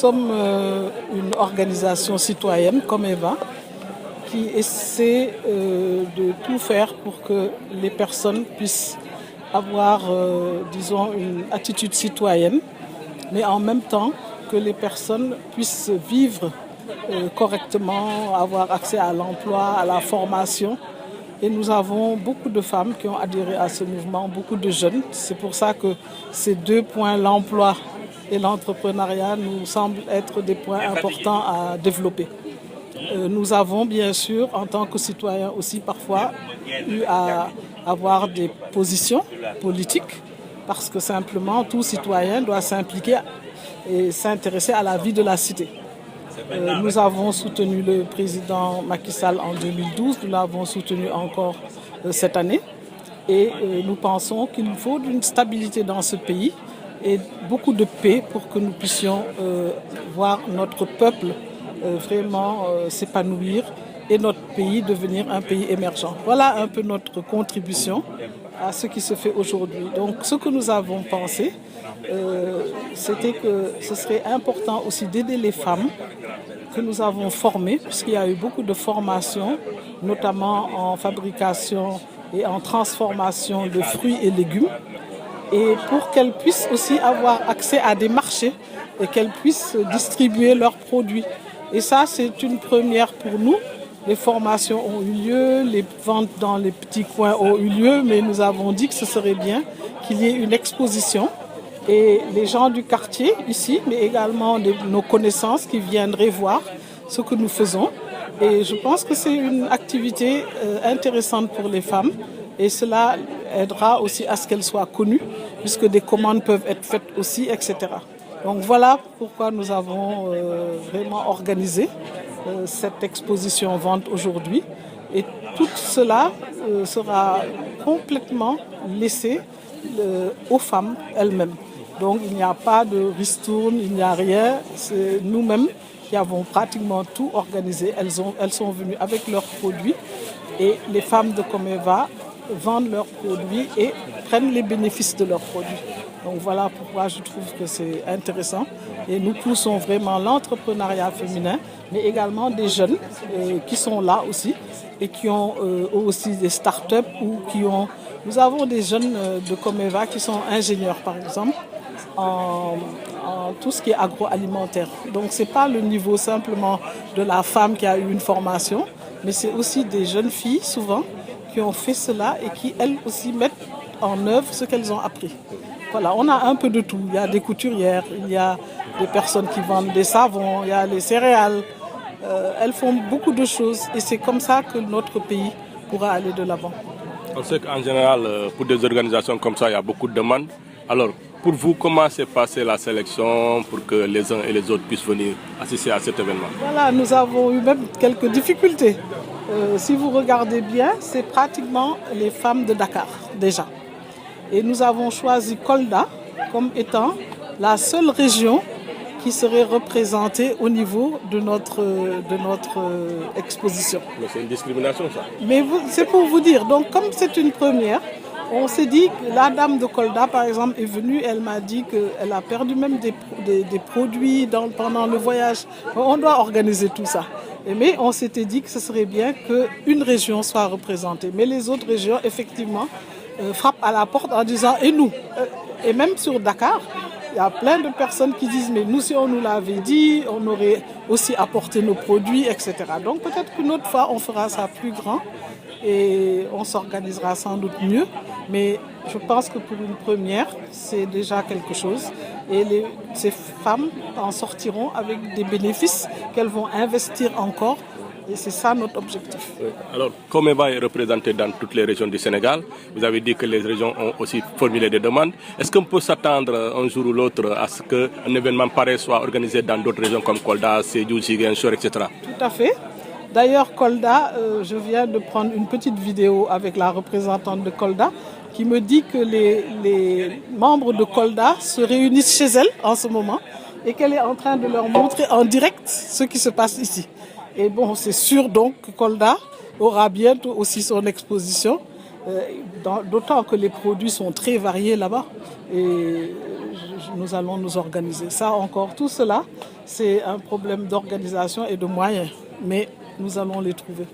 sommes une organisation citoyenne comme Eva qui essaie de tout faire pour que les personnes puissent avoir, disons, une attitude citoyenne, mais en même temps que les personnes puissent vivre correctement, avoir accès à l'emploi, à la formation. Et nous avons beaucoup de femmes qui ont adhéré à ce mouvement, beaucoup de jeunes. C'est pour ça que ces deux points, l'emploi et l'entrepreneuriat, nous semblent être des points importants à développer. Nous avons bien sûr, en tant que citoyens aussi, parfois eu à avoir des positions politiques, parce que simplement tout citoyen doit s'impliquer et s'intéresser à la vie de la cité. Nous avons soutenu le président Macky Sall en 2012, nous l'avons soutenu encore cette année et nous pensons qu'il faut une stabilité dans ce pays et beaucoup de paix pour que nous puissions voir notre peuple vraiment s'épanouir et notre pays devenir un pays émergent. Voilà un peu notre contribution à ce qui se fait aujourd'hui. Donc ce que nous avons pensé, c'était que ce serait important aussi d'aider les femmes que nous avons formées, puisqu'il y a eu beaucoup de formations, notamment en fabrication et en transformation de fruits et légumes, et pour qu'elles puissent aussi avoir accès à des marchés et qu'elles puissent distribuer leurs produits. Et ça, c'est une première pour nous. Les formations ont eu lieu, les ventes dans les petits coins ont eu lieu, mais nous avons dit que ce serait bien qu'il y ait une exposition et les gens du quartier ici, mais également nos connaissances qui viendraient voir ce que nous faisons. Et je pense que c'est une activité intéressante pour les femmes et cela aidera aussi à ce qu'elles soient connues, puisque des commandes peuvent être faites aussi, etc. Donc voilà pourquoi nous avons vraiment organisé cette exposition vente aujourd'hui. Et tout cela sera complètement laissé aux femmes elles-mêmes. Donc il n'y a pas de ristourne, il n'y a rien. C'est nous-mêmes qui avons pratiquement tout organisé. Elles sont venues avec leurs produits et les femmes de Comeva vendent leurs produits et prennent les bénéfices de leurs produits. Donc voilà pourquoi je trouve que c'est intéressant. Et nous poussons vraiment l'entrepreneuriat féminin, mais également des jeunes qui sont là aussi et qui ont aussi des start-up ou qui ont... Nous avons des jeunes de Comeva qui sont ingénieurs, par exemple, en tout ce qui est agroalimentaire. Donc ce n'est pas le niveau simplement de la femme qui a eu une formation, mais c'est aussi des jeunes filles, souvent, qui ont fait cela et qui, elles aussi, mettent en œuvre ce qu'elles ont appris. Voilà, on a un peu de tout. Il y a des couturières, il y a des personnes qui vendent des savons, il y a les céréales. Elles font beaucoup de choses et c'est comme ça que notre pays pourra aller de l'avant. On sait qu'en général, pour des organisations comme ça, il y a beaucoup de demandes. Alors, pour vous, comment s'est passée la sélection pour que les uns et les autres puissent venir assister à cet événement? Voilà, nous avons eu même quelques difficultés. Si vous regardez bien, c'est pratiquement les femmes de Dakar, déjà. Et nous avons choisi Kolda comme étant la seule région qui serait représentée au niveau de notre exposition. Mais c'est une discrimination, ça. Mais c'est pour vous dire, donc comme c'est une première, on s'est dit que la dame de Kolda, par exemple, est venue, elle m'a dit qu'elle a perdu même des produits pendant le voyage. On doit organiser tout ça. Mais on s'était dit que ce serait bien qu'une région soit représentée. Mais les autres régions, effectivement, frappent à la porte en disant « et nous ?» Et même sur Dakar, il y a plein de personnes qui disent « mais nous, si on nous l'avait dit, on aurait aussi apporté nos produits, etc. » Donc peut-être qu'une autre fois, on fera ça plus grand et on s'organisera sans doute mieux. Mais je pense que pour une première, c'est déjà quelque chose. Et ces femmes en sortiront avec des bénéfices qu'elles vont investir encore. Et c'est ça notre objectif. Oui. Alors, Comeva est représenté dans toutes les régions du Sénégal. Vous avez dit que les régions ont aussi formulé des demandes. Est-ce qu'on peut s'attendre un jour ou l'autre à ce qu'un événement pareil soit organisé dans d'autres régions comme Kolda, Sédhiou, Ziguinchor, etc. Tout à fait. D'ailleurs, Kolda, je viens de prendre une petite vidéo avec la représentante de Kolda qui me dit que les membres de Kolda se réunissent chez elle en ce moment et qu'elle est en train de leur montrer en direct ce qui se passe ici. Et bon, c'est sûr donc que Kolda aura bientôt aussi son exposition D'autant que les produits sont très variés là-bas et nous allons nous organiser. Ça encore, tout cela, c'est un problème d'organisation et de moyens, mais nous allons les trouver.